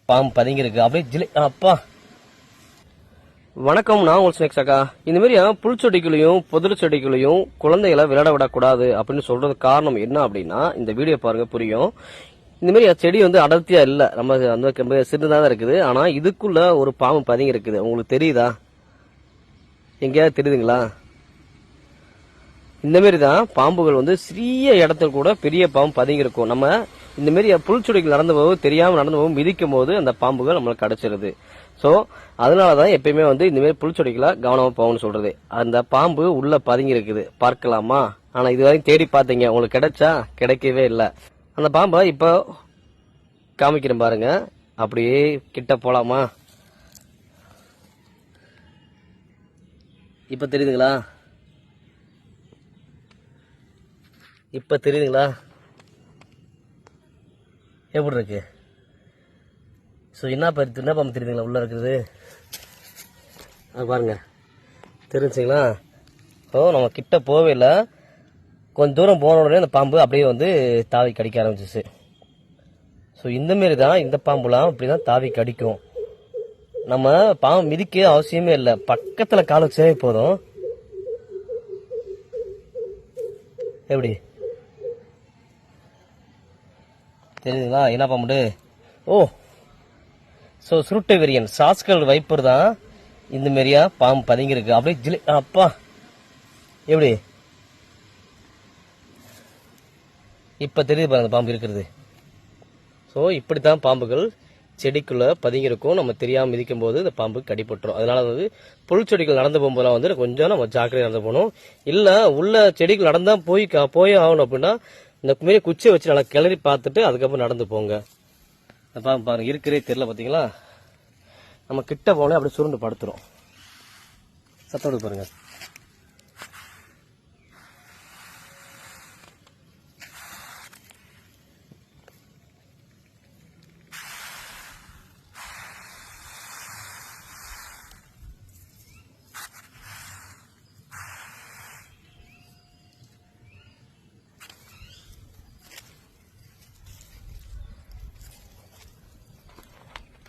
பாம்பு பதுங்கி இருக்கு அப்படியே ஜிலி அப்பா. வணக்கம், நான் உங்கள் ஸ்னேக்ஸ் அக்கா. இந்த மாதிரி புல்செடிகளையும் புதர் செடிகளையும் குழந்தைகளை விளையாட விடக்கூடாது அப்படின்னு சொல்றது காரணம் என்ன அப்படின்னா, இந்த வீடியோ பாருங்க புரியும். இந்த மாதிரி செடி அடர்த்தியா இல்ல, நம்ம அந்த சின்னதா தான் இருக்குது. ஆனா இதுக்குள்ள ஒரு பாம்பு பதுங்கி இருக்குது. உங்களுக்கு தெரியுதா? எங்கேயாவது தெரியுதுங்களா? இந்த மாதிரி தான் பாம்புகள் சிறிய இடத்துல கூட பெரிய பாம்பு பதுங்கி இருக்கும். நம்ம இந்த மாதிரி புல்செடிகள் நடந்து போது தெரியாம நடந்து போகும் மிதிக்கும் போது அந்த பாம்புகள் நம்மளுக்கு கிடைச்சிருது. சோ அதனாலதான் எப்பயுமே இந்த மாதிரி புல்செடிகளை கவனமா போகணும்னு சொல்றது. அந்த பாம்பு உள்ள பதுங்கி இருக்குது, பார்க்கலாமா? ஆனா இதுவரைக்கும் தேடி பாத்தீங்க, உங்களுக்கு கிடைச்சா? கிடைக்கவே இல்லை. அந்த பாம்பை இப்ப காமிக்கிறேன் பாருங்க. அப்படியே கிட்ட போலாமா? இப்ப தெரியுதுங்களா? இப்ப தெரியுதுங்களா எப்படி இருக்கு? என்ன பாம்பு தெரியுதுங்களா உள்ள இருக்குது? பாருங்க, தெரிஞ்சுங்களா? நம்ம கிட்ட போவே இல்லை, கொஞ்சம் தூரம் போன உடனே அந்த பாம்பு அப்படியே தாவி கடிக்க ஆரம்பிச்சிச்சு. இந்த மாரி தான் இந்த பாம்புலாம் இப்படிதான் தாவி கடிக்கும். நம்ம பாம்பு மிதிக்க அவசியமே இல்லை, பக்கத்துல கால் வச்சே போதும். எப்படி தெரியுதுங்களா என்ன பாம்பு? சுருட்டை வெறியன் சாஸ்கல் வைப்பர் தான் இந்த மாதிரியா பாம்பு பதுங்கி இருக்கு அப்படியே ஜிலி அப்பா. எப்படி இப்ப தெரியுது பாருங்க பாம்பு இருக்கிறது. இப்படித்தான் பாம்புகள் செடிக்குள்ள பதுங்கி இருக்கும். நம்ம தெரியாம மிதிக்கும் போது இந்த பாம்பு கடிப்பட்டுரும். அதனால புல்செடிகள் நடந்து போகும்போது கொஞ்சம் நம்ம ஜாக்கிரதை நடந்து போகணும். இல்ல உள்ள செடிகள் நடந்தா போய் ஆகணும் அப்படின்னா இந்த மாரி குச்சியை வச்சு நல்லா கிளறி பார்த்துட்டு அதுக்கப்புறம் நடந்து போங்க. பாருங்க இருக்கிறே தெரியல பாத்தீங்களா? நம்ம கிட்ட போனே அப்படியே சுருண்டு படுத்துரும். சத்தோடு பாருங்க.